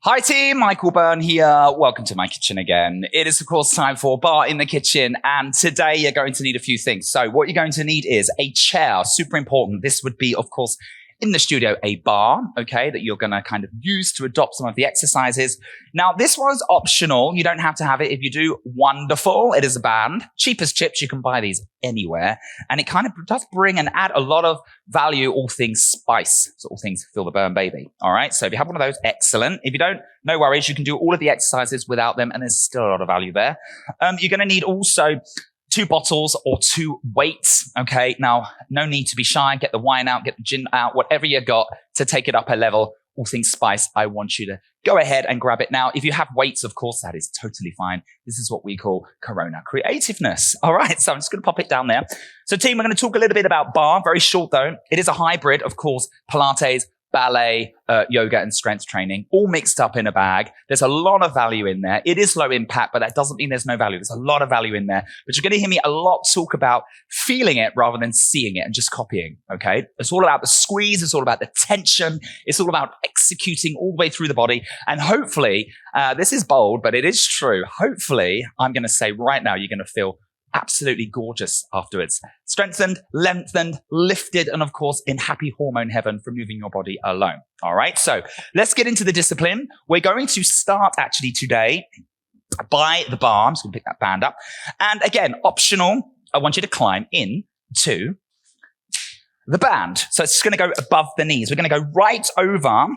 Hi team, Michael Byrne here. Welcome to my kitchen again. It is of course time for Bar in the Kitchen, and today you're going to need a few things. So what you're going to need is a chair, super important. This would be of course in the studio a bar, okay, that you're going to kind of use to adopt some of the exercises. Now this one's optional. You don't have to have it. If you do, wonderful. It is a band. Cheap as chips. You can buy these anywhere. And it kind of does bring and add a lot of value, all things spice. So all things Feel the Burn, baby. All right. So if you have one of those, excellent. If you don't, no worries. You can do all of the exercises without them. And there's still a lot of value there. You're going to need also 2 bottles or 2 weights. Okay. Now, no need to be shy. Get the wine out, get the gin out, whatever you got to take it up a level. All things spice. I want you to go ahead and grab it now. If you have weights, of course, that is totally fine. This is what we call Corona creativeness. All right. So I'm just going to pop it down there. So team, we're going to talk a little bit about bar. Very short though. It is a hybrid, of course, Pilates, ballet, yoga and strength training, all mixed up in a bag. There's a lot of value in there. It is low impact, but that doesn't mean there's no value. There's a lot of value in there. But you're going to hear me a lot talk about feeling it rather than seeing it and just copying, okay? It's all about the squeeze. It's all about the tension. It's all about executing all the way through the body. And hopefully, this is bold, but it is true. Hopefully, I'm going to say right now, you're going to feel absolutely gorgeous afterwards. Strengthened, lengthened, lifted, and of course, in happy hormone heaven from moving your body alone. All right. So let's get into the discipline. We're going to start actually today by the bar. I'm just going to pick that band up. And again, optional. I want you to climb into the band. So it's going to go above the knees. We're going to go right over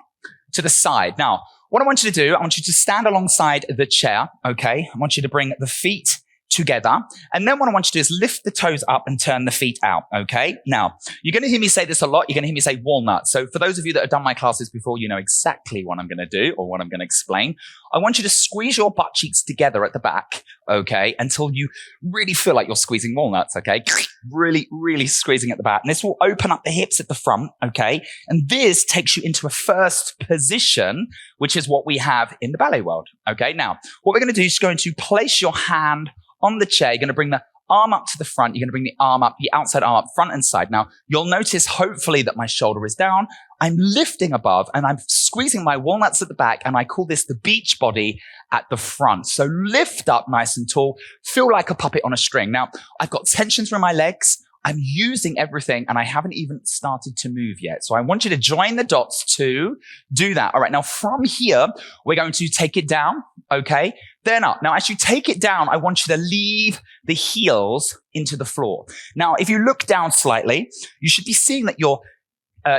to the side. Now, what I want you to do, I want you to stand alongside the chair. Okay. I want you to bring the feet together. And then what I want you to do is lift the toes up and turn the feet out. Okay. Now, you're going to hear me say this a lot. You're going to hear me say walnut. So for those of you that have done my classes before, you know exactly what I'm going to do or what I'm going to explain. I want you to squeeze your butt cheeks together at the back. Okay. Until you really feel like you're squeezing walnuts. Okay. Really, really squeezing at the back. And this will open up the hips at the front. Okay. And this takes you into a first position, which is what we have in the ballet world. Okay. Now, what we're going to do is going to place your hand on the chair. You're going to bring the arm up to the front. You're going to bring the arm up, the outside arm up, front and side. Now, you'll notice hopefully that my shoulder is down. I'm lifting above and I'm squeezing my walnuts at the back. And I call this the beach body at the front. So lift up nice and tall. Feel like a puppet on a string. Now, I've got tension through my legs. I'm using everything and I haven't even started to move yet. So I want you to join the dots to do that. All right. Now from here, we're going to take it down. Okay. Then up. Now, as you take it down, I want you to leave the heels into the floor. Now, if you look down slightly, you should be seeing that your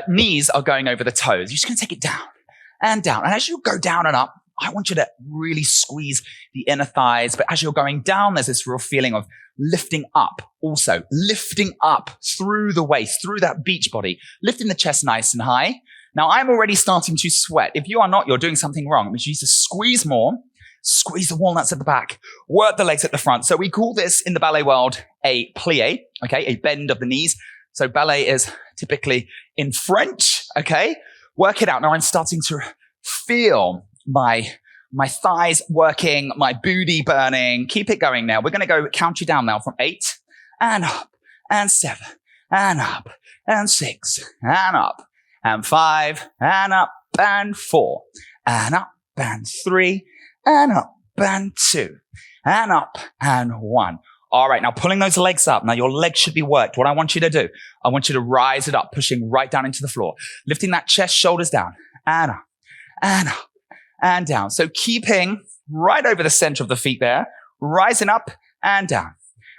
knees are going over the toes. You're just going to take it down and down. And as you go down and up, I want you to really squeeze the inner thighs. But as you're going down, there's this real feeling of lifting up also, lifting up through the waist, through that beach body, lifting the chest nice and high. Now, I'm already starting to sweat. If you are not, you're doing something wrong. It means you need to squeeze more, squeeze the walnuts at the back, work the legs at the front. So we call this in the ballet world a plie, okay, a bend of the knees. So ballet is typically in French, okay? Work it out. Now I'm starting to feel my thighs working, my booty burning. Keep it going now. We're going to go count you down now from 8 and up and 7 and up and 6 and up and 5 and up and 4 and up and 3 and up and 2 and up and 1. All right. Now pulling those legs up. Now your legs should be worked. What I want you to do, I want you to rise it up, pushing right down into the floor, lifting that chest, shoulders down and up and up and down. So keeping right over the center of the feet there, rising up and down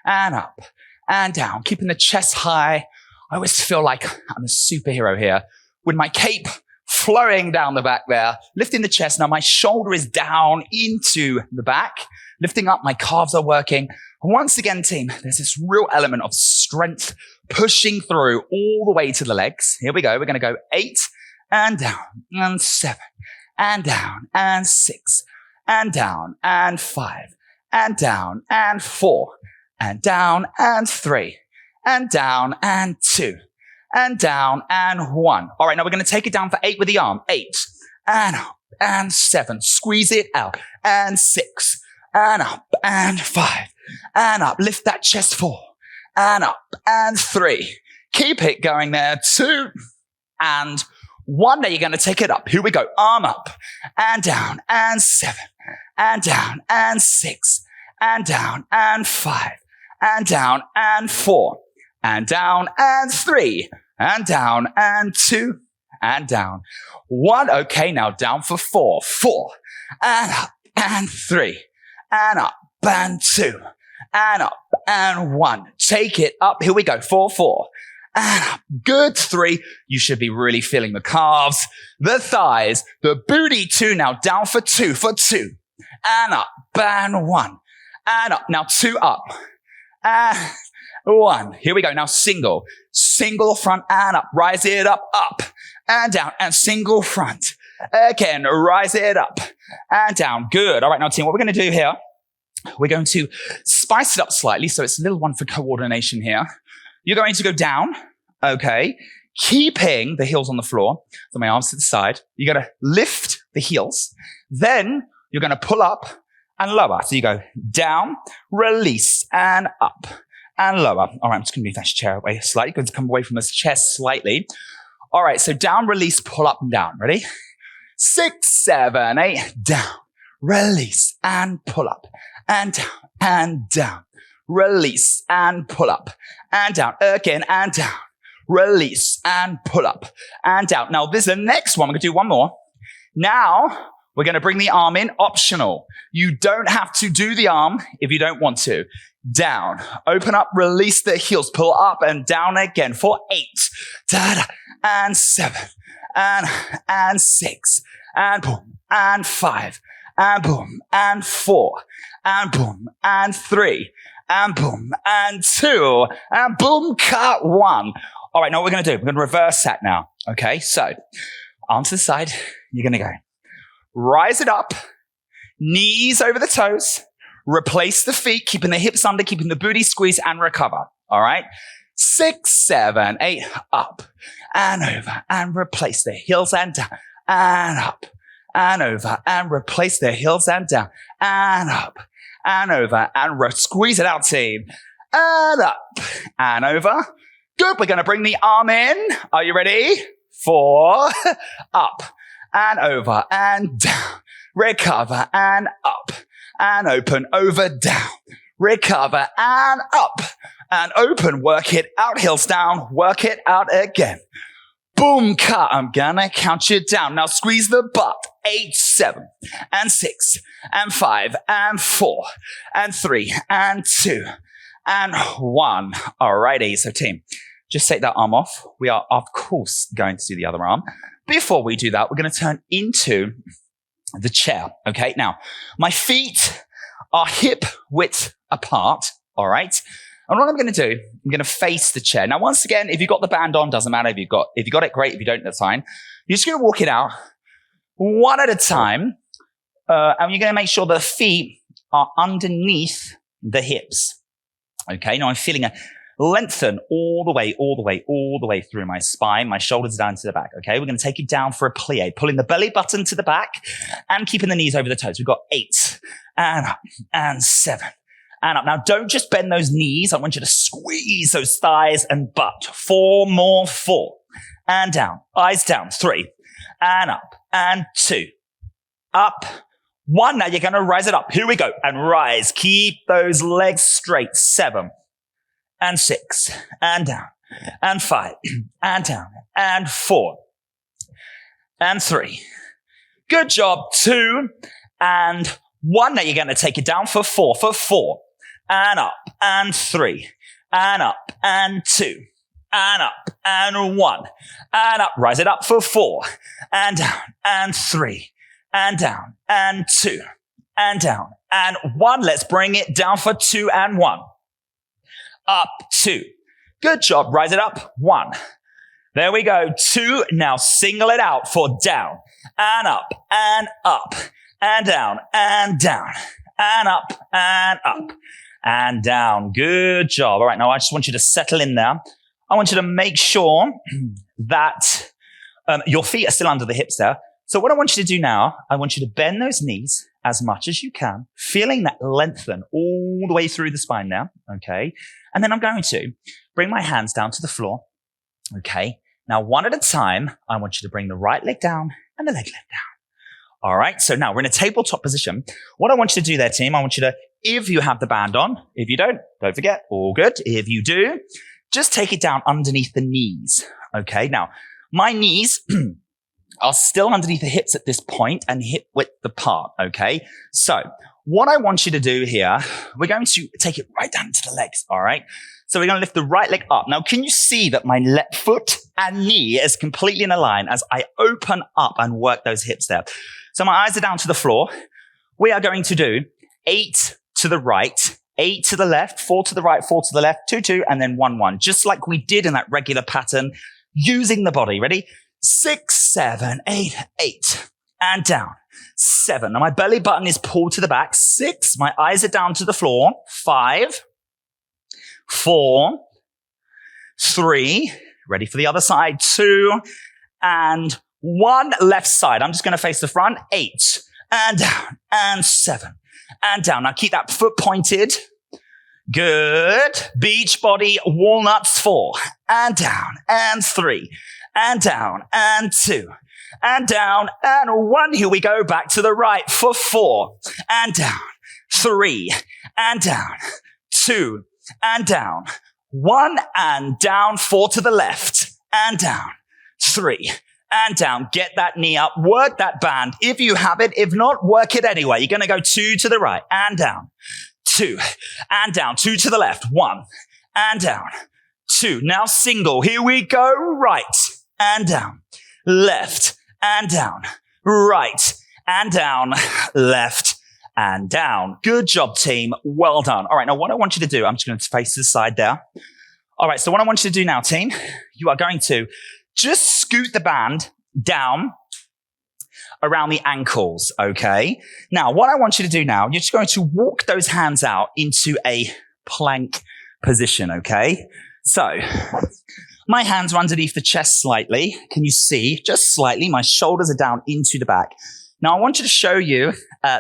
and up and down, keeping the chest high. I always feel like I'm a superhero here with my cape flowing down the back there, lifting the chest. Now my shoulder is down into the back, lifting up. My calves are working. Once again, team, there's this real element of strength pushing through all the way to the legs. Here we go. We're going to go 8 and down and 7 and down and 6 and down and 5 and down and 4 and down and 3 and down and 2 and down and 1. All right. Now we're going to take it down for 8 with the arm. 8 and up and 7. Squeeze it out and 6 and up and 5 and up. Lift that chest 4 and up and 3. Keep it going there. 2 and 1. Now you're going to take it up. Here we go. Arm up and down and 7 and down and 6 and down and 5 and down and 4 and down and 3 and down and 2 and down. 1. Okay, now down for 4. 4 and up and 3 and up and 2 and up and 1. Take it up. Here we go. 4, 4 and up. Good. 3. You should be really feeling the calves, the thighs, the booty. 2. Now down for 2 and up and 1 and up. Now 2 up and 1. Here we go. Now single front and up. Rise it up and down and single front. Again, rise it up and down. Good. All right, now team, what we're going to do here, we're going to spice it up slightly. So it's a little one for coordination here. You're going to go down, okay, keeping the heels on the floor. So my arms to the side. You're going to lift the heels. Then you're going to pull up and lower. So you go down, release, and up and lower. All right, I'm just going to move that chair away slightly. Going to come away from this chair slightly. All right, so down, release, pull up and down. Ready? 6, 7, 8, down, release, and pull up, and down, and down, release, and pull up, and down, again, and down, release, and pull up, and down. Now, this is the next one. We're going to do one more. Now, we're going to bring the arm in, optional. You don't have to do the arm if you don't want to. Down, open up, release the heels, pull up and down again for 8, and 7, and 6, and boom, and 5, and boom, and 4, and boom, and 3, and boom, and 2, and boom, cut 1. All right, now what we're going to do, we're going to reverse that now. Okay, so arm to the side, you're going to go. Rise it up, knees over the toes, replace the feet, keeping the hips under, keeping the booty squeezed, and recover. All right? 6, 7, 8, up and over, and replace the heels and down, and up and over, and replace the heels and down, and up and over, and squeeze it out, team. And up and over. Good. We're going to bring the arm in. Are you ready? 4, up and over and down. Recover and up and open, over, down. Recover and up and open. Work it out, heels down. Work it out again. Boom, cut. I'm gonna count you down. Now squeeze the butt. 8, 7, and 6, and 5, and 4, and 3, and 2, and 1. Alrighty, so team, just take that arm off. We are, of course, going to do the other arm. Before we do that, we're going to turn into the chair. Okay, now, my feet are hip width apart. All right. And what I'm going to do, I'm going to face the chair. Now, once again, if you've got the band on, doesn't matter. If you got it, great. If you don't, that's fine. You're just going to walk it out one at a time. And you're going to make sure the feet are underneath the hips. Okay. Now I'm feeling a lengthen all the way through my spine, my shoulders down to the back. Okay. We're going to take it down for a plie, pulling the belly button to the back and keeping the knees over the toes. We've got 8 and up and 7. And up. Now, don't just bend those knees. I want you to squeeze those thighs and butt. 4 more. 4. And down. Eyes down. 3. And up. And 2. Up. 1. Now you're going to rise it up. Here we go. And rise. Keep those legs straight. 7. And 6. And down. And 5. And down. And 4. And 3. Good job. 2. And 1. Now you're going to take it down for 4. For 4. And up, and 3, and up, and 2, and up, and 1, and up. Rise it up for 4, and down, and 3, and down, and 2, and down, and 1. Let's bring it down for 2 and 1. Up, 2. Good job. Rise it up. 1. There we go. 2. Now single it out for down, and up, and down, and down, and up, and up. And down. Good job. All right. Now I just want you to settle in there. I want you to make sure that your feet are still under the hips there. So what I want you to do now, I want you to bend those knees as much as you can, feeling that lengthen all the way through the spine now. Okay. And then I'm going to bring my hands down to the floor. Okay. Now, one at a time, I want you to bring the right leg down and the leg left down. All right, so now we're in a tabletop position. What I want you to do there, team, I want you to, if you have the band on, if you don't forget, all good. If you do, just take it down underneath the knees. Okay, now, my knees are still underneath the hips at this point and hip width apart, okay? So, what I want you to do here, we're going to take it right down to the legs, all right? So we're going to lift the right leg up. Now, can you see that my left foot and knee is completely in a line as I open up and work those hips there? So my eyes are down to the floor. We are going to do 8 to the right, 8 to the left, 4 to the right, 4 to the left, 2, 2, and then 1, 1, just like we did in that regular pattern using the body. Ready? 6, 7, 8, 8, and down. 7. Now my belly button is pulled to the back. 6. My eyes are down to the floor. 5, 4, 3. Ready for the other side. 2, and 1. Left side. I'm just going to face the front. 8, and down, and 7, and down. Now keep that foot pointed. Good. Beach body, walnuts. 4, and down, and 3, and down, and 2. And down, and 1. Here we go. Back to the right for 4, and down, 3, and down, 2, and down, 1, and down, 4 to the left, and down, 3, and down. Get that knee up. Work that band if you have it. If not, work it anyway. You're going to go 2 to the right, and down, 2, and down, 2 to the left, 1, and down, 2. Now single. Here we go. Right, and down, left, and down, right, and down, left, and down. Good job, team. Well done. All right, now what I want you to do, I'm just going to face to the side there. All right, so what I want you to do now, team, you are going to just scoot the band down around the ankles, okay? Now, what I want you to do now, you're just going to walk those hands out into a plank position, okay? So, my hands are underneath the chest slightly. Can you see? Just slightly. My shoulders are down into the back. Now, I want you to show you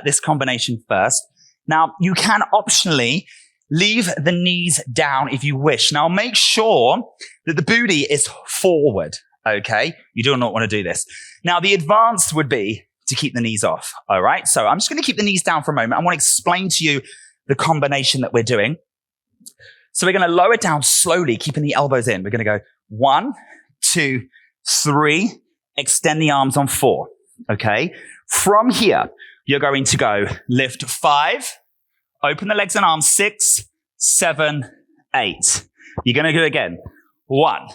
this combination first. Now, you can optionally leave the knees down if you wish. Now, make sure that the booty is forward, okay? You do not want to do this. Now, the advanced would be to keep the knees off, all right? So I'm just going to keep the knees down for a moment. I want to explain to you the combination that we're doing. So we're going to lower down slowly, keeping the elbows in. We're going to go 1, 2, 3, extend the arms on 4, okay? From here, you're going to go lift 5, open the legs and arms 6, 7, 8. You're going to do it again. 1,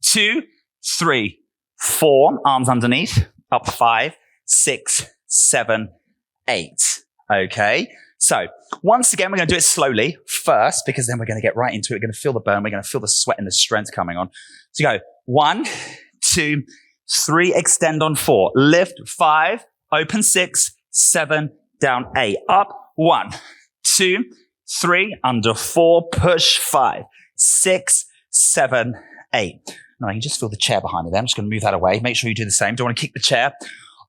2, 3, 4, arms underneath, up 5, 6, 7, 8. Okay? So, once again, we're going to do it slowly first, because then we're going to get right into it. We're going to feel the burn. We're going to feel the sweat and the strength coming on. So, go 1, 2, 3, extend on 4. Lift 5, open 6, 7, down 8. Up 1, 2, 3, under 4, push 5, 6, 7, 8. Now, you can just feel the chair behind me there. I'm just going to move that away. Make sure you do the same. Don't want to kick the chair.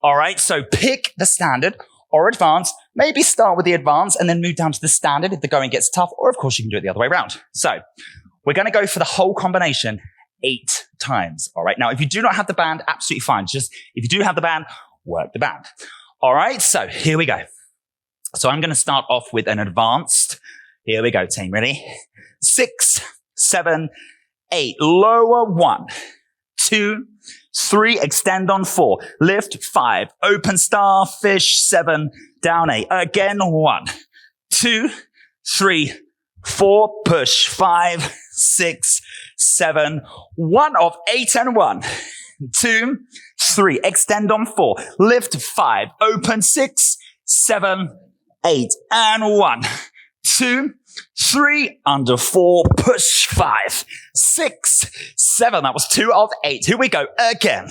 All right, so pick the standard or advanced. Maybe start with the advanced and then move down to the standard if the going gets tough, or of course you can do it the other way around. So we're going to go for the whole combination 8 times. All right, now if you do not have the band, absolutely fine. Just if you do have the band, work the band. All right, so here we go. So I'm going to start off with an advanced. Here we go, team. Ready? 6, 7, 8. Lower 1, 2, 3. Extend on 4. Lift 5. Open starfish 7. Down 8. Again 1, 2, 3, 4. Push 5, 6, 7. 1 of 8 and 1, 2, 3. Extend on 4. Lift 5. Open 6, 7, 8. And 1, 2, 3. Under 4. Push 5, 6, 7. That was 2 of 8. Here we go. Again.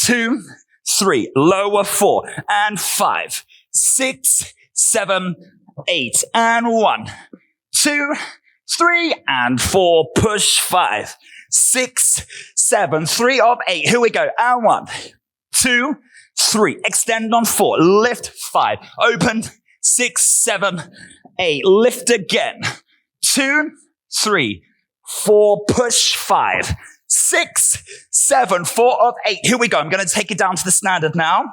2, 3. Lower 4. And 5, 6, 7, 8. And 1, 2, 3. And 4. Push 5, 6, 7. 3 of 8. Here we go. And 1, 2, 3. Extend on 4. Lift 5. Open 6, 7, 8. Lift again. 2, 3, 4. Push 5, 6, 7, 4 of 8. Here we go. I'm going to take it down to the standard now.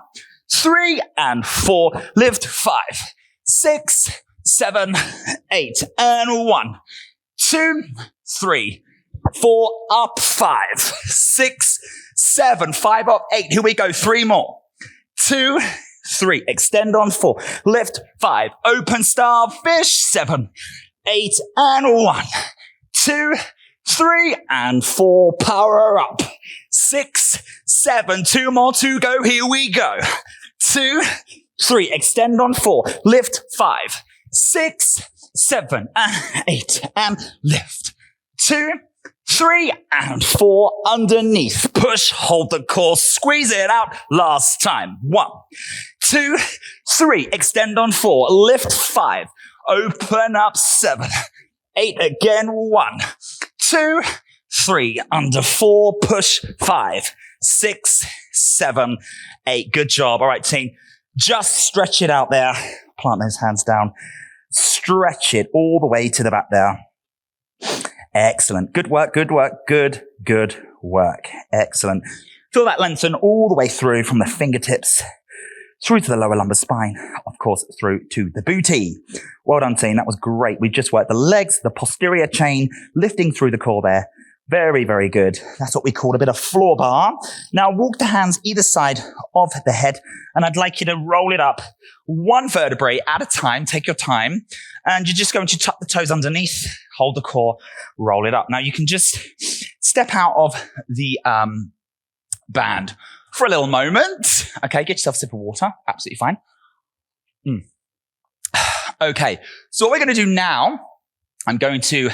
3 and 4. Lift 5, 6, 7, 8. And 1, 2, 3, 4. Up 5, 6, 7. 5 up 8. Here we go. 3 more. 2, 3. Extend on 4. Lift 5. Open starfish. 7, 8. And 1, 2, 3 and 4. Power up. 6, 7. 2 more to go. Here we go. 2, 3. Extend on 4. Lift 5, 6, 7, and 8. And lift. 2, 3 and 4. Underneath. Push. Hold the core. Squeeze it out. Last time. 1, 2, 3. Extend on 4. Lift 5. Open up. 7, 8. Again. 1, 2, 3. Under 4. Push. 5, 6, 7, 8. Good job. All right, team. Just stretch it out there. Plant those hands down. Stretch it all the way to the back there. Excellent. Good work, good work, good work. Excellent. Feel that lengthen all the way through from the fingertips through to the lower lumbar spine, of course, through to the booty. Well done, team. That was great. We just worked the legs, the posterior chain, lifting through the core there. Very, very good. That's what we call a bit of floor bar. Now walk the hands either side of the head, and I'd like you to roll it up one vertebrae at a time. Take your time, and you're just going to tuck the toes underneath, hold the core, roll it up. Now you can just step out of the band for a little moment. Okay, get yourself a sip of water. Absolutely fine. Okay, so what we're going to do now, I'm going to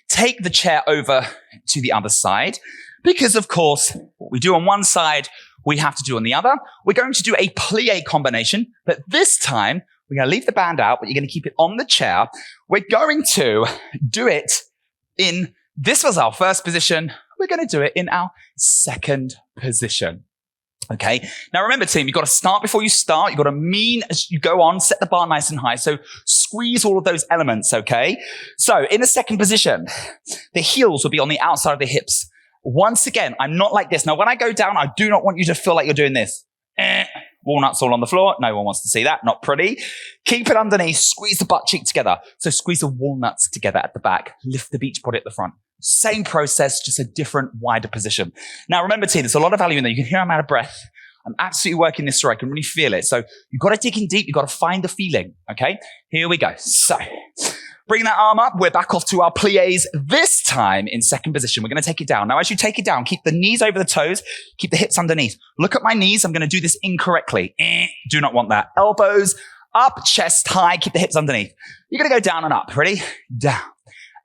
take the chair over to the other side because, of course, what we do on one side, we have to do on the other. We're going to do a plie combination, but this time we're going to leave the band out, but you're going to keep it on the chair. We're going to do it in, this was our first position. We're going to do it in our second position. Okay. Now remember, team, you've got to start before you start. You've got to mean as you go on, set the bar nice and high. So squeeze all of those elements. Okay. So in the second position, the heels will be on the outside of the hips. Once again, I'm not like this. Now, when I go down, I do not want you to feel like you're doing this. Walnuts all on the floor. No one wants to see that. Not pretty. Keep it underneath. Squeeze the butt cheek together. So squeeze the walnuts together at the back. Lift the beach body at the front. Same process, just a different, wider position. Now, remember, team, there's a lot of value in there. You can hear I'm out of breath. I'm absolutely working this through. I can really feel it. So you've got to dig in deep. You've got to find the feeling. Okay? Here we go. So bring that arm up. We're back off to our plies. This time in second position, we're going to take it down. Now, as you take it down, keep the knees over the toes. Keep the hips underneath. Look at my knees. I'm going to do this incorrectly. Do not want that. Elbows up, chest high. Keep the hips underneath. You're going to go down and up. Ready? Down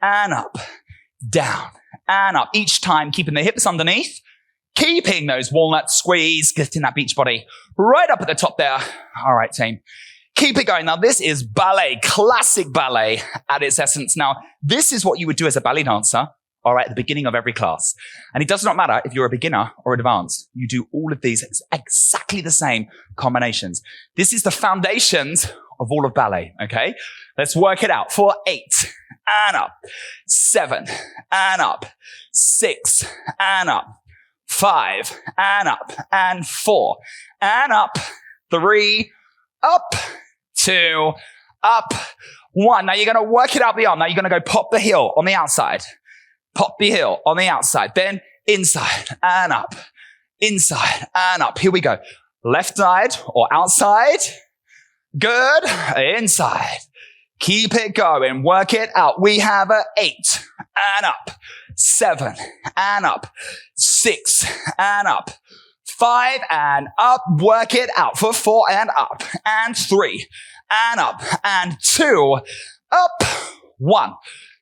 and up. Down and up. Each time, keeping the hips underneath, keeping those walnuts squeezed, lifting that beach body right up at the top there. All right, team. Keep it going. Now, this is ballet, classic ballet at its essence. Now, this is what you would do as a ballet dancer, all right, at the beginning of every class. And it does not matter if you're a beginner or advanced. You do all of these exactly the same combinations. This is the foundations of all of ballet, okay? Let's work it out. For 8 and up, 7 and up, 6 and up, 5 and up, and 4 and up, 3, up, 2, up, 1. Now you're going to work it out the arm. Now you're going to go pop the heel on the outside. Pop the heel on the outside. Then inside and up, inside and up. Here we go. Left side or outside. Good. Inside. Keep it going. Work it out. We have a 8 and up, 7 and up, 6 and up, 5 and up. Work it out for 4 and up, and 3 and up, and 2 up, 1.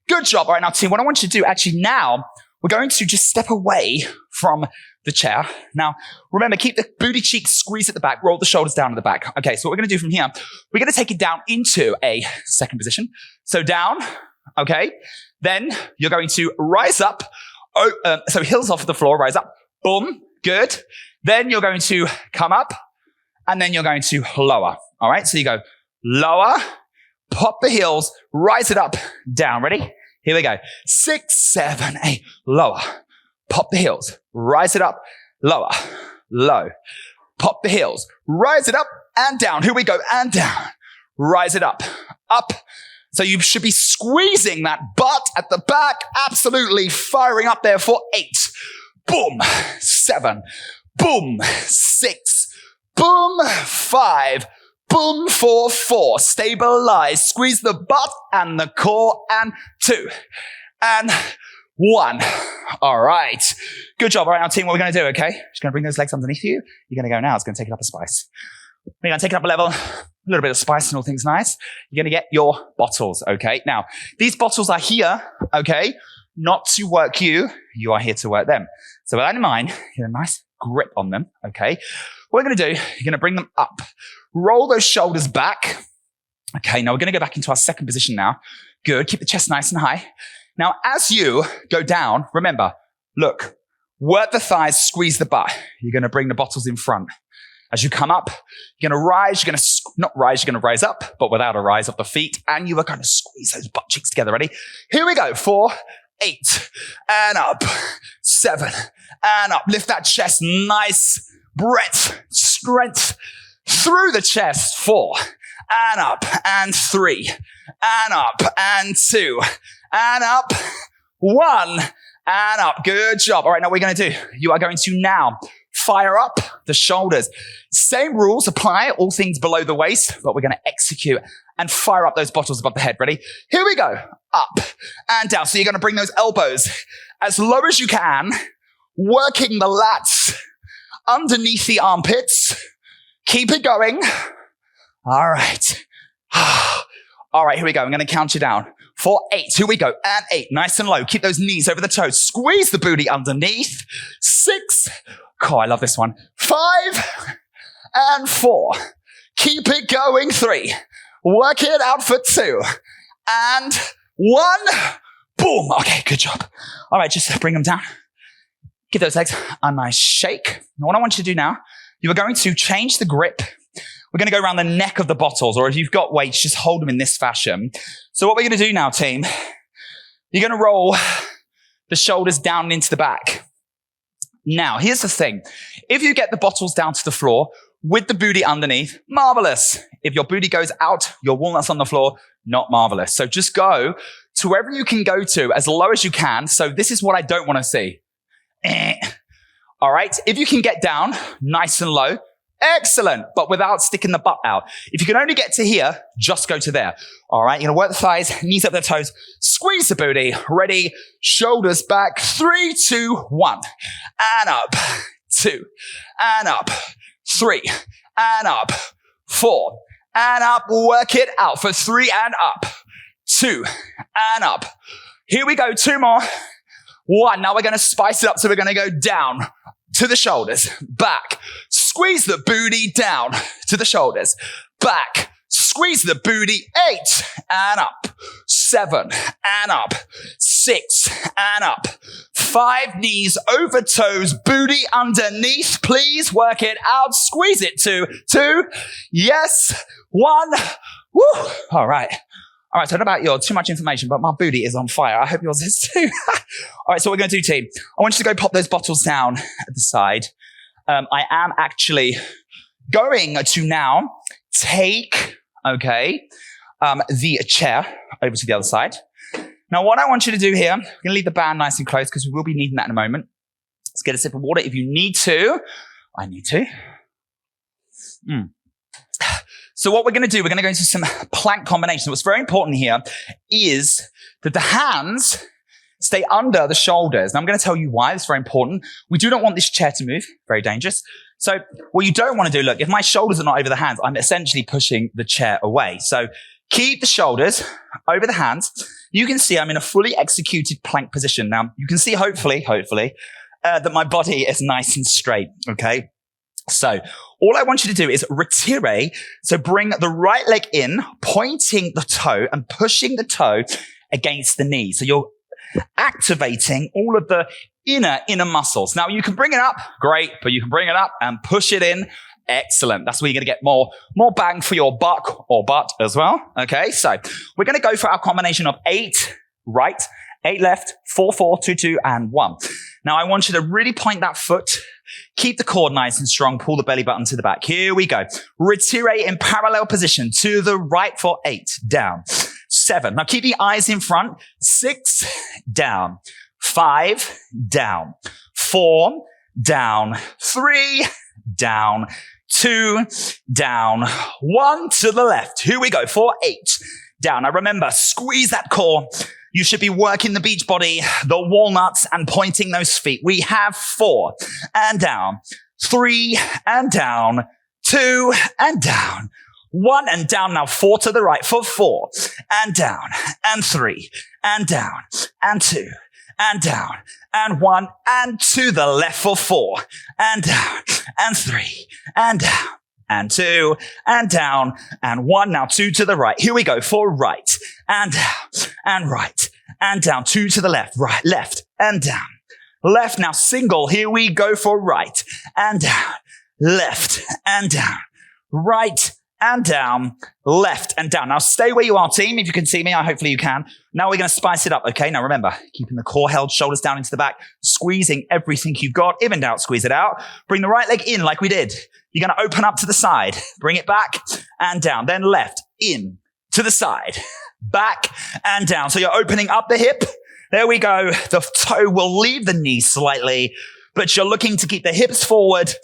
Good job. All right, now, team, what I want you to do actually now, we're going to just step away from the chair. Now, remember, keep the booty cheeks squeezed at the back, roll the shoulders down at the back. Okay, so what we're going to do from here, we're going to take it down into a second position. So down, okay. Then you're going to rise up. So heels off the floor, rise up. Boom, good. Then you're going to come up, and then you're going to lower. All right, so you go lower, pop the heels, rise it up, down. Ready? Here we go. 6, 7, 8, lower. pop the heels, rise it up, lower, low, pop the heels, rise it up and down. Here we go, and down, rise it up, up. So you should be squeezing that butt at the back, absolutely firing up there for 8. Boom, 7, boom, 6, boom, 5, boom, 4, stabilize, squeeze the butt and the core, and 2, and 1. All right. Good job. All right, now team, what we're going to do, okay? Just going to bring those legs underneath you. You're going to go now. It's going to take it up a spice. We're going to take it up a level. A little bit of spice and all things nice. You're going to get your bottles, okay? Now, these bottles are here, okay? Not to work you. You are here to work them. So with that in mind, get a nice grip on them, okay? What we're going to do, you're going to bring them up. Roll those shoulders back. Okay, now we're going to go back into our second position now. Good. Keep the chest nice and high. Now, as you go down, remember, look, work the thighs, squeeze the butt. You're going to bring the bottles in front. As you come up, you're going to rise, you're going to not rise, you're going to rise up, but without a rise of the feet, and you are going to squeeze those butt cheeks together. Ready? Here we go. 4, 8, and up. 7, and up. Lift that chest. Nice breadth, strength through the chest. 4, and up, and 3, and up, and 2, and up, 1, and up. Good job. All right, now what we're going to do, you are going to now fire up the shoulders. Same rules apply, all things below the waist, but we're going to execute and fire up those bottles above the head. Ready? Here we go. Up and down. So you're going to bring those elbows as low as you can, working the lats underneath the armpits. Keep it going. All right. All right, here we go. I'm going to count you down. For 8. Here we go. And 8. Nice and low. Keep those knees over the toes. Squeeze the booty underneath. 6. Oh, I love this one. 5 and 4. Keep it going. 3. Work it out for 2 and 1. Boom. Okay, good job. All right, just bring them down. Give those legs a nice shake. Now, what I want you to do now, you are going to change the grip. We're going to go around the neck of the bottles, or if you've got weights, just hold them in this fashion. So what we're going to do now, team, you're going to roll the shoulders down and into the back. Now, here's the thing. If you get the bottles down to the floor with the booty underneath, marvelous. If your booty goes out, your walnuts on the floor, not marvelous. So just go to wherever you can go to as low as you can. So this is what I don't want to see. All right. If you can get down nice and low, excellent, but without sticking the butt out. If you can only get to here, just go to there. All right, you're going to work the thighs, knees up the toes, squeeze the booty. Ready, shoulders back. 3, 2, 1. And up. 2. And up. 3. And up. 4. And up. Work it out for 3 and up. 2. And up. Here we go. 2 more. 1. Now we're going to spice it up. So we're going to go down to the shoulders, back, squeeze the booty down to the shoulders, back, squeeze the booty, 8 and up, 7 and up, 6 and up, 5 knees over toes, booty underneath, please work it out, squeeze it, 2, yes, 1, woo, all right. All right, so I don't know about yours, too much information, but my booty is on fire. I hope yours is too. All right, so what we're going to do, team, I want you to go pop those bottles down at the side. I am actually going to now take, the chair over to the other side. Now, what I want you to do here, I'm going to leave the band nice and close because we will be needing that in a moment. Let's get a sip of water if you need to. I need to. So what we're going to do, we're going to go into some plank combination. What's very important here is that the hands stay under the shoulders. Now, I'm going to tell you why. It's very important. We do not want this chair to move. Very dangerous. So what you don't want to do, look, if my shoulders are not over the hands, I'm essentially pushing the chair away. So keep the shoulders over the hands. You can see I'm in a fully executed plank position. Now, you can see, hopefully, that my body is nice and straight, okay? So all I want you to do is retire. So bring the right leg in, pointing the toe and pushing the toe against the knee. So you're activating all of the inner muscles. Now you can bring it up, great, but you can bring it up and push it in. Excellent. That's where you're going to get more bang for your buck or butt as well. Okay. So we're going to go for our combination of 8 right, 8 left, 4, 4, 2, 2, and 1. Now I want you to really point that foot. Keep the core nice and strong. Pull the belly button to the back. Here we go. Retire in parallel position to the right for 8. Down. 7. Now keep the eyes in front. 6. Down. 5. Down. 4. Down. 3. Down. 2. Down. 1 to the left. Here we go for 8. Down. Now remember, squeeze that core. You should be working the beach body, the walnuts, and pointing those feet. We have 4 and down, 3 and down, 2 and down, 1 and down. Now 4 to the right for 4 and down, and 3 and down, and 2 and down, and 1 and to the left for 4 and down, and 3 and down, and 2 and down, and 1. Now 2 to the right. Here we go for right and down, and right and down. 2 to the left, right, left and down. Left now single. Here we go for right and down, left and down, right and down, left and down. Now stay where you are, team. If you can see me, hopefully you can. Now we're going to spice it up, okay? Now remember, keeping the core held, shoulders down into the back, squeezing everything you've got. If in doubt, squeeze it out. Bring the right leg in like we did. You're going to open up to the side. Bring it back and down. Then left, in, to the side, back and down. So you're opening up the hip. There we go. The toe will leave the knee slightly, but you're looking to keep the hips forward.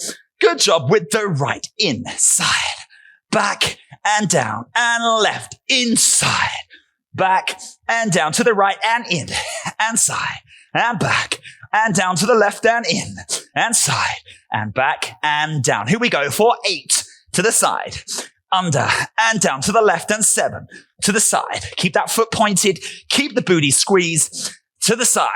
Good job with the right, inside, back and down, and left, inside, back and down, to the right and in, and side, and back, and down to the left and in, and side, and back and down. Here we go for 8 to the side, under and down to the left, and 7 to the side. Keep that foot pointed. Keep the booty squeezed to the side,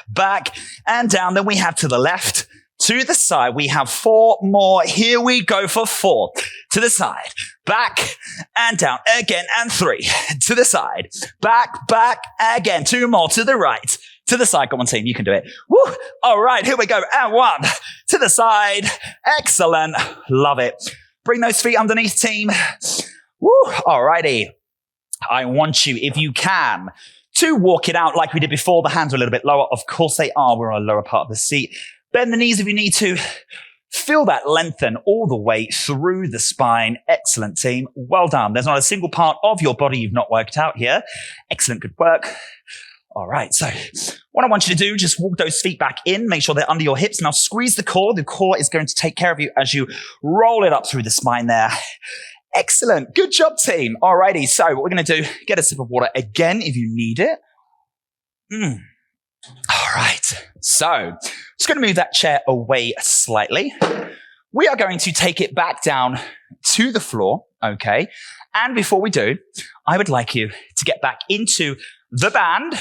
back and down. Then we have to the left, to the side. We have 4 more. Here we go for 4 to the side, back and down again, and 3 to the side, back, back again. 2 more to the right, to the side. Come on, team. You can do it. Woo. All right. Here we go. And 1 to the side. Excellent. Love it. Bring those feet underneath, team. Woo. All righty. I want you, if you can, to walk it out like we did before. The hands are a little bit lower. Of course they are. We're on the lower part of the seat. Bend the knees if you need to. Feel that lengthen all the way through the spine. Excellent, team. Well done. There's not a single part of your body you've not worked out here. Excellent. Good work. All right. So what I want you to do, just walk those feet back in. Make sure they're under your hips. Now squeeze the core. The core is going to take care of you as you roll it up through the spine there. Excellent. Good job, team. All righty. So what we're going to do, get a sip of water again if you need it. All right. So just going to move that chair away slightly. We are going to take it back down to the floor. Okay. And before we do, I would like you to get back into the band.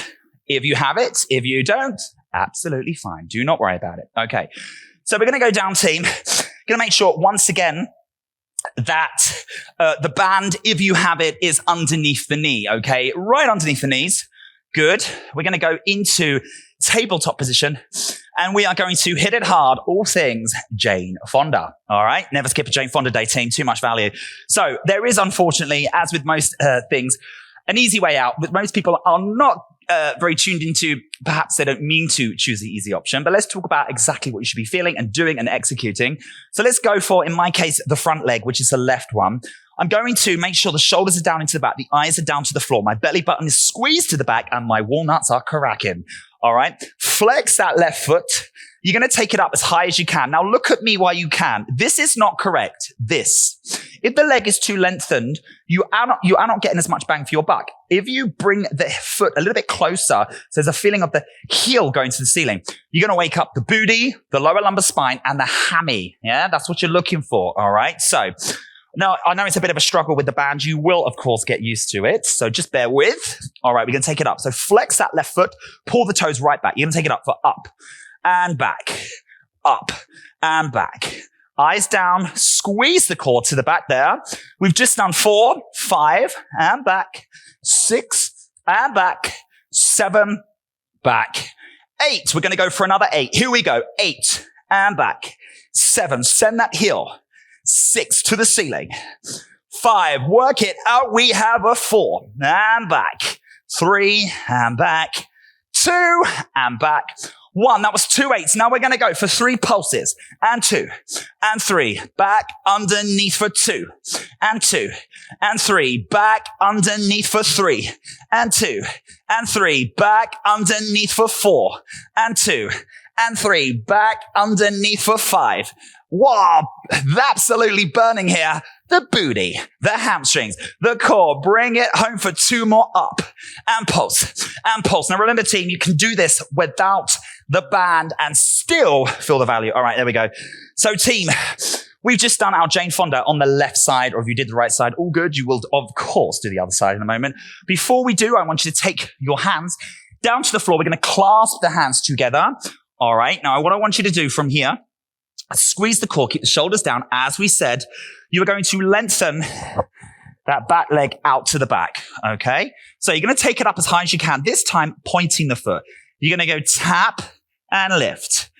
If you have it, if you don't, absolutely fine. Do not worry about it. Okay. So we're going to go down, team. Going to make sure once again that the band, if you have it, is underneath the knee. Okay. Right underneath the knees. Good. We're going to go into tabletop position and we are going to hit it hard. All things Jane Fonda. All right. Never skip a Jane Fonda day, team. Too much value. So there is, unfortunately, as with most things, an easy way out. But most people are not very tuned into, perhaps they don't mean to choose the easy option. But let's talk about exactly what you should be feeling and doing and executing. So let's go for, in my case, the front leg, which is the left one. I'm going to make sure the shoulders are down into the back. The eyes are down to the floor. My belly button is squeezed to the back and my walnuts are cracking. All right. Flex that left foot. You're going to take it up as high as you can. Now look at me while you can. This is not correct. This. If the leg is too lengthened, you are not getting as much bang for your buck. If you bring the foot a little bit closer, so there's a feeling of the heel going to the ceiling, you're going to wake up the booty, the lower lumbar spine, and the hammy. Yeah, that's what you're looking for. All right. So now, I know it's a bit of a struggle with the band. You will, of course, get used to it. So just bear with. All right, we're going to take it up. So flex that left foot, pull the toes right back. You're going to take it up for up and back, up and back. Eyes down, squeeze the core to the back there. We've just done 4, 5, and back, 6, and back, 7, back, 8. We're going to go for another 8. Here we go. 8, and back, 7. Send that heel. 6 to the ceiling. 5, work it out. We have a 4 and back, 3 and back, 2 and back, 1. That was 2 8s. Now we're going to go for 3 pulses. And 2 and 3. Back underneath for 2 and 2 and 3. Back underneath for 3 and 2 and 3. Back underneath for 4 and 2 and 3. Back underneath for 5. Wow, absolutely burning here. The booty, the hamstrings, the core. Bring it home for 2 more up. And pulse, and pulse. Now remember, team, you can do this without the band and still feel the value. All right, there we go. So team, we've just done our Jane Fonda on the left side, or if you did the right side, all good. You will, of course, do the other side in a moment. Before we do, I want you to take your hands down to the floor. We're going to clasp the hands together. All right, now what I want you to do from here, squeeze the core, keep the shoulders down. As we said, you are going to lengthen that back leg out to the back, okay? So you're going to take it up as high as you can, this time pointing the foot. You're going to go tap and lift,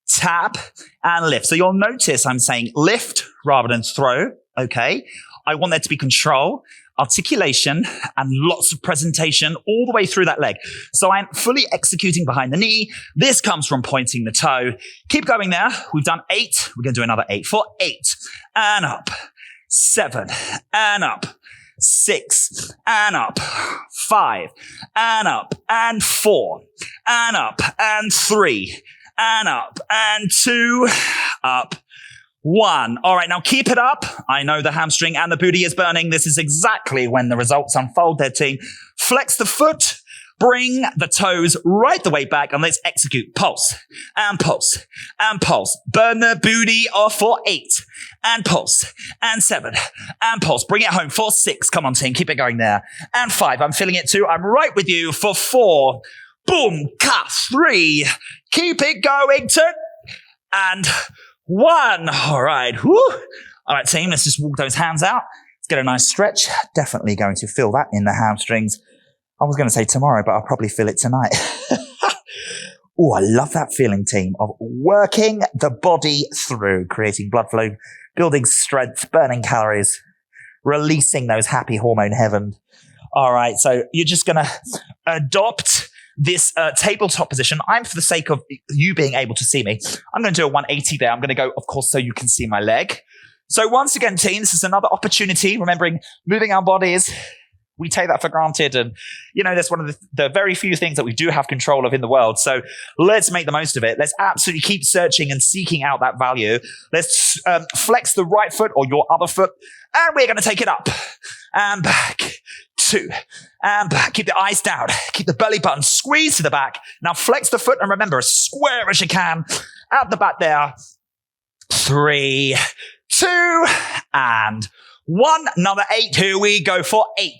tap and lift. So you'll notice I'm saying lift rather than throw, okay? I want there to be control, articulation, and lots of presentation all the way through that leg. So I'm fully executing behind the knee. This comes from pointing the toe. Keep going there. We've done 8. We're going to do another 8 for 8 and up, 7 and up, 6 and up, 5 and up, and 4 and up, and 3 and up, and 2 up. 1. All right, now keep it up. I know the hamstring and the booty is burning. This is exactly when the results unfold there, team. Flex the foot. Bring the toes right the way back and let's execute. Pulse and pulse and pulse. Burn the booty off for 8 and pulse and 7 and pulse. Bring it home for 6. Come on, team. Keep it going there. And 5. I'm feeling it too. I'm right with you for 4. Boom. Cut. 3. Keep it going. 2. And 1. All right. Woo. All right, team. Let's just walk those hands out. Let's get a nice stretch. Definitely going to feel that in the hamstrings. I was going to say tomorrow, but I'll probably feel it tonight. Oh, I love that feeling, team, of working the body through, creating blood flow, building strength, burning calories, releasing those happy hormone heaven. All right. So you're just going to adopt this tabletop position. I'm, for the sake of you being able to see me, I'm going to do a 180 there. I'm going to go, of course, so you can see my leg. So once again, team, this is another opportunity. Remembering moving our bodies, we take that for granted. And, you know, that's one of the very few things that we do have control of in the world. So let's make the most of it. Let's absolutely keep searching and seeking out that value. Let's flex the right foot or your other foot. And we're going to take it up and back. 2 and back. Keep the eyes down. Keep the belly button squeezed to the back. Now flex the foot and remember, as square as you can. Out the back there. 3, 2, and 1. Another 8. Here we go for 8.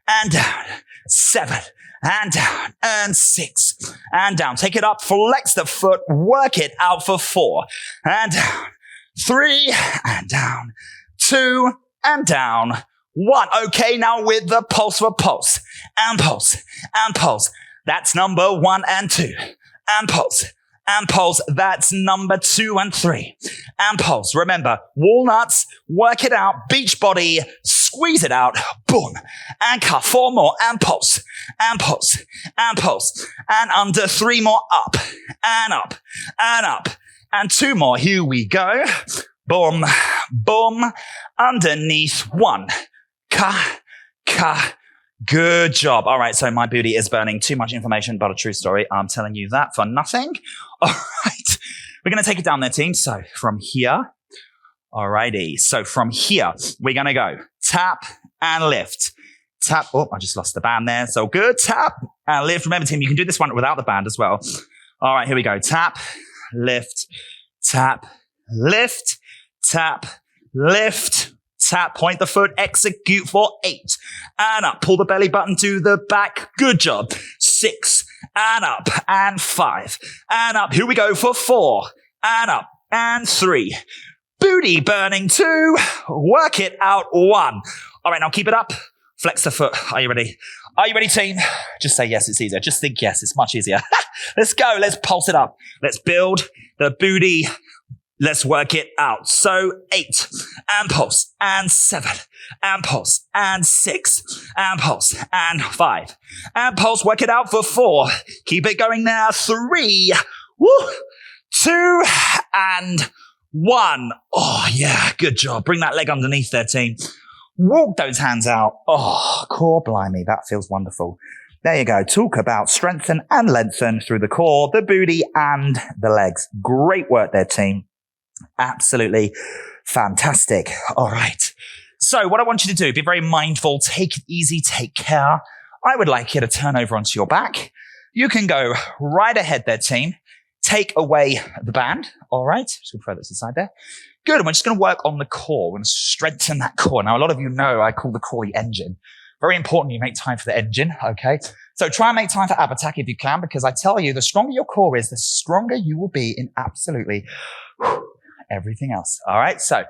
And down. 7. And down. And 6. And down. Take it up. Flex the foot. Work it out for 4. And down. 3. And down. 2. And down. 1. Okay, now with the pulse for pulse. And pulse. And pulse. That's number 1 and 2. And pulse. And pulse. That's number 2 and 3. And pulse. Remember, walnuts, work it out, beach body, squeeze it out, boom. And cut. 4 more. And pulse. And pulse. And pulse. And under. 3 more. Up. And up. And up. And 2 more. Here we go. Boom. Boom. Underneath. 1. Good job. All right, so my booty is burning. Too much information, but a true story. I'm telling you that for nothing. All right. We're going to take it down there, team. So from here. All righty. So from here, we're going to go tap and lift. Tap. Oh, I just lost the band there. So good. Tap and lift. Remember, team, you can do this one without the band as well. All right, here we go. Tap, lift, tap, lift, tap, lift. Tap, point the foot, execute for 8. And up, pull the belly button to the back. Good job. 6, and up, and 5, and up. Here we go for 4, and up, and 3. Booty burning 2. Work it out 1. All right, now keep it up. Flex the foot. Are you ready? Are you ready, team? Just say yes, it's easier. Just think yes, it's much easier. Let's go. Let's pulse it up. Let's build the booty. Let's work it out. So 8, and pulse, and 7, and pulse, and 6, and pulse, and 5, and pulse. Work it out for 4. Keep it going now. 3. Woo. 2 and 1. Oh, yeah. Good job. Bring that leg underneath there, team. Walk those hands out. Oh, core blimey. That feels wonderful. There you go. Talk about strengthen and lengthen through the core, the booty, and the legs. Great work there, team. Absolutely fantastic. All right. So what I want you to do, be very mindful, take it easy, take care. I would like you to turn over onto your back. You can go right ahead there, team. Take away the band. All right. Just going to throw this aside there. Good. And we're just going to work on the core. We're going to strengthen that core. Now, a lot of you know I call the core the engine. Very important you make time for the engine, okay? So try and make time for ab attack if you can, because I tell you, the stronger your core is, the stronger you will be in absolutely everything else. All right, so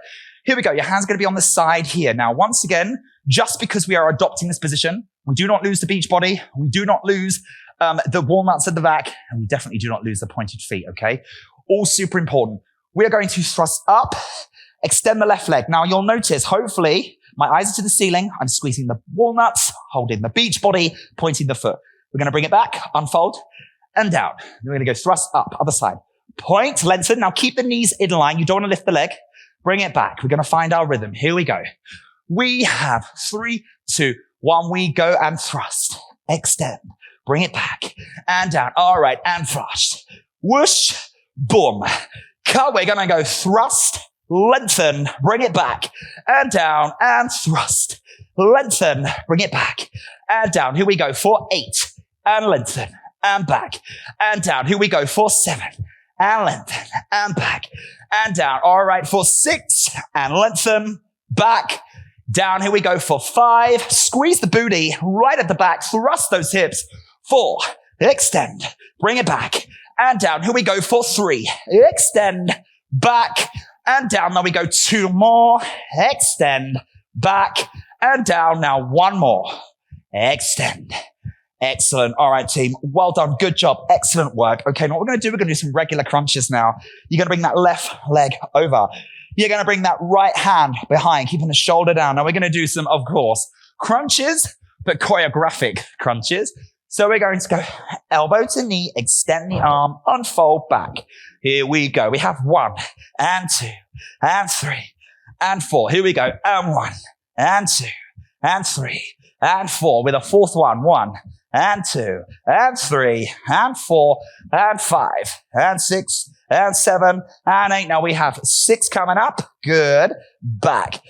here we go. Your hand's going to be on the side here. Now, once again, just because we are adopting this position, we do not lose the beach body. We do not lose the walnuts at the back, and we definitely do not lose the pointed feet, okay? All super important. We are going to thrust up, extend the left leg. Now, you'll notice, hopefully, my eyes are to the ceiling. I'm squeezing the walnuts, holding the beach body, pointing the foot. We're going to bring it back, unfold, and down. Then we're going to go thrust up, other side. Point, lengthen. Now keep the knees in line. You don't want to lift the leg. Bring it back. We're going to find our rhythm. Here we go. We have 3, 2, 1. We go and thrust. Extend. Bring it back. And down. All right. And thrust. Whoosh. Boom. Cut. We're going to go thrust. Lengthen, bring it back, and down, and thrust. Lengthen, bring it back, and down. Here we go for 8, and lengthen, and back, and down. Here we go for 7, and lengthen, and back, and down. All right, for 6, and lengthen, back, down. Here we go for 5. Squeeze the booty right at the back. Thrust those hips. 4, extend, bring it back, and down. Here we go for 3, extend, back, and down. Now we go 2 more. Extend. Back. And down. Now 1 more. Extend. Excellent. All right, team. Well done. Good job. Excellent work. Okay, now what we're going to do, we're going to do some regular crunches now. You're going to bring that left leg over. You're going to bring that right hand behind, keeping the shoulder down. Now we're going to do some, of course, crunches, but choreographic crunches. So we're going to go elbow to knee, extend the arm, unfold back. Here we go. We have 1 and 2 and 3 and 4. Here we go. And 1 and 2 and 3 and 4 with a 4th one. 1 and 2 and 3 and 4 and 5 and 6 and 7 and 8. Now we have 6 coming up. Good. Back.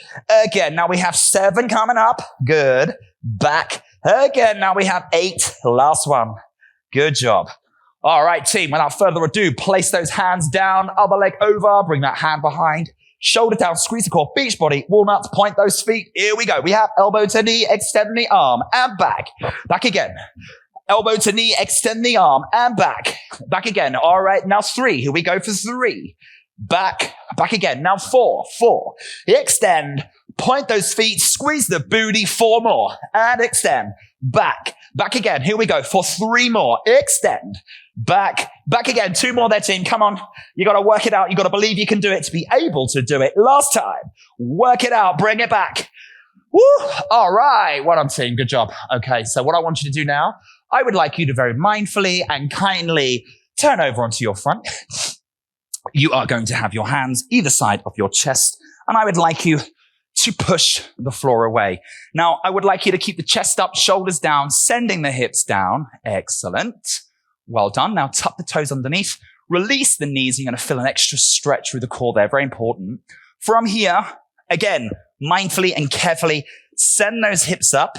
Again. Now we have 7 coming up. Good. Back. Again, now we have 8. Last one. Good job. All right, team, without further ado, place those hands down, other leg over, bring that hand behind, shoulder down, squeeze the core, beach body, walnuts, point those feet. Here we go. We have elbow to knee, extend the arm, and back. Back again. Elbow to knee, extend the arm, and back. Back again. All right, now 3. Here we go for 3. Back. Back again. Now 4. Extend. Point those feet, squeeze the booty, 4 more, and extend. Back. Back again. Here we go for 3 more. Extend. Back. Back again. 2 more there, team. Come on. You got to work it out. You got to believe you can do it to be able to do it. Last time. Work it out. Bring it back. Woo. All right. Well done, team. Good job. Okay. So what I want you to do now, I would like you to very mindfully and kindly turn over onto your front. You are going to have your hands either side of your chest, and I would like you to push the floor away. Now, I would like you to keep the chest up, shoulders down, sending the hips down. Excellent. Well done. Now, tuck the toes underneath. Release the knees. You're going to feel an extra stretch through the core there. Very important. From here, again, mindfully and carefully, send those hips up.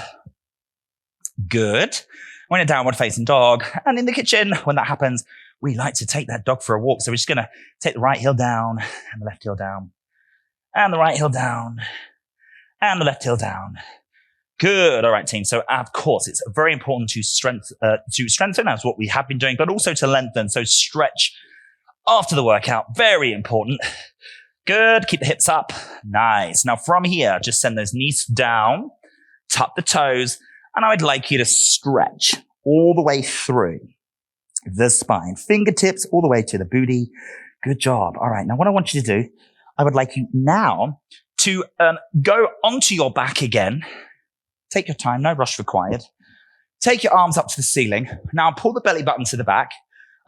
Good. We're in a downward facing dog. And in the kitchen, when that happens, we like to take that dog for a walk. So we're just going to take the right heel down and the left heel down. And the right heel down. And the left heel down. Good. All right, team. So, of course, it's very important to strengthen, as what we have been doing, but also to lengthen. So stretch after the workout. Very important. Good. Keep the hips up. Nice. Now, from here, just send those knees down. Tuck the toes. And I would like you to stretch all the way through the spine. Fingertips all the way to the booty. Good job. All right. Now, what I want you to do, I would like you now to go onto your back again. Take your time. No rush required. Take your arms up to the ceiling. Now, pull the belly button to the back.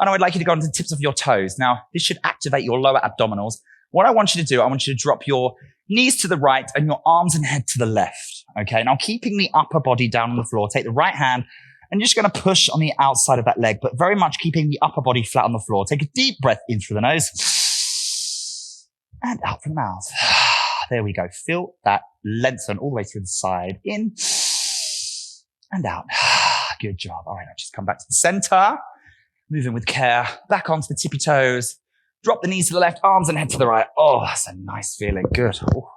And I would like you to go onto the tips of your toes. Now, this should activate your lower abdominals. What I want you to do, I want you to drop your knees to the right and your arms and head to the left. Okay, now keeping the upper body down on the floor, take the right hand and you're just going to push on the outside of that leg, but very much keeping the upper body flat on the floor. Take a deep breath in through the nose and out from the mouth. There we go. Feel that lengthen all the way through the side. In and out. Good job. All right, now just come back to the center. Moving with care. Back onto the tippy toes. Drop the knees to the left, arms and head to the right. Oh, that's a nice feeling. Good. Oh,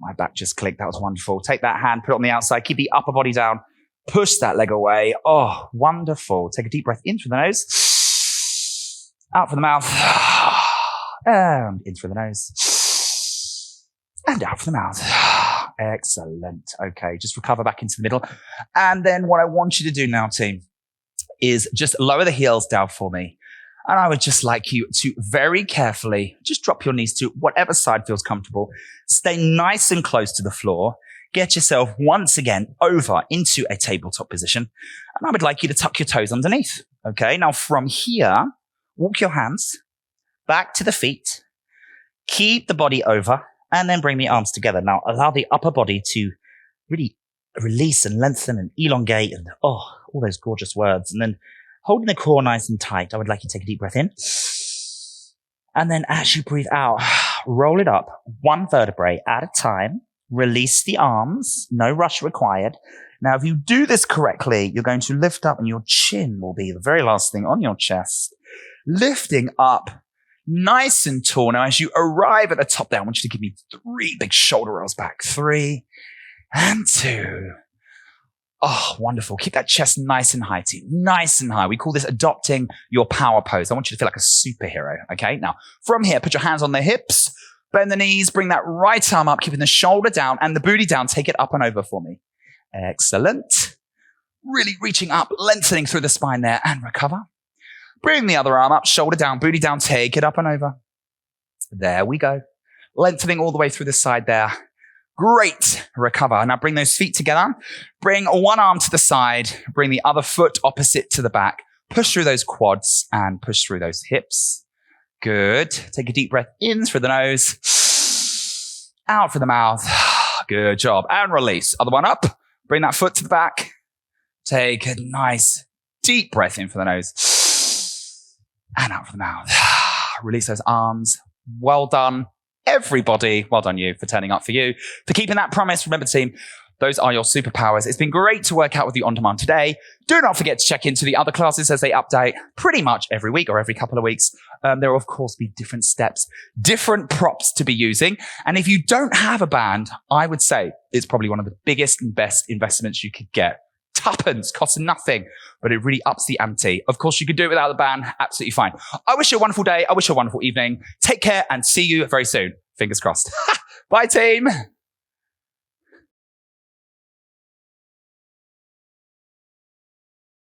my back just clicked. That was wonderful. Take that hand, put it on the outside. Keep the upper body down. Push that leg away. Oh, wonderful. Take a deep breath in through the nose. Out from the mouth. And in through the nose. And out from the mouth. Excellent. Okay, just recover back into the middle. And then what I want you to do now, team, is just lower the heels down for me. And I would just like you to very carefully just drop your knees to whatever side feels comfortable. Stay nice and close to the floor. Get yourself once again over into a tabletop position. And I would like you to tuck your toes underneath. Okay, now from here, walk your hands back to the feet. Keep the body over and then bring the arms together. Now allow the upper body to really release and lengthen and elongate and all those gorgeous words. And then holding the core nice and tight, I would like you to take a deep breath in. And then as you breathe out, roll it up one vertebrae at a time. Release the arms. No rush required. Now, if you do this correctly, you're going to lift up and your chin will be the very last thing on your chest. Lifting up nice and tall. Now, as you arrive at the top there, I want you to give me 3 big shoulder rolls back. 3 and 2. Oh, wonderful. Keep that chest nice and high, team. Nice and high. We call this adopting your power pose. I want you to feel like a superhero, okay? Now, from here, put your hands on the hips, bend the knees, bring that right arm up, keeping the shoulder down and the booty down. Take it up and over for me. Excellent. Really reaching up, lengthening through the spine there and recover. Bring the other arm up, shoulder down, booty down. Take it up and over. There we go. Lengthening all the way through the side there. Great. Recover. Now bring those feet together. Bring one arm to the side. Bring the other foot opposite to the back. Push through those quads and push through those hips. Good. Take a deep breath in through the nose. Out through the mouth. Good job. And release. Other one up. Bring that foot to the back. Take a nice deep breath in for the nose. And out through the mouth. Release those arms. Well done. Everybody, well done you for turning up for you, for keeping that promise. Remember, team, those are your superpowers. It's been great to work out with you on demand today. Do not forget to check into the other classes as they update pretty much every week or every couple of weeks. There will, of course, be different steps, different props to be using. And if you don't have a band, I would say it's probably one of the biggest and best investments you could get. Tuppence, costs nothing, but it really ups the ante. Of course, you could do it without the band. Absolutely fine. I wish you a wonderful day. I wish you a wonderful evening. Take care and see you very soon. Fingers crossed. Bye, team.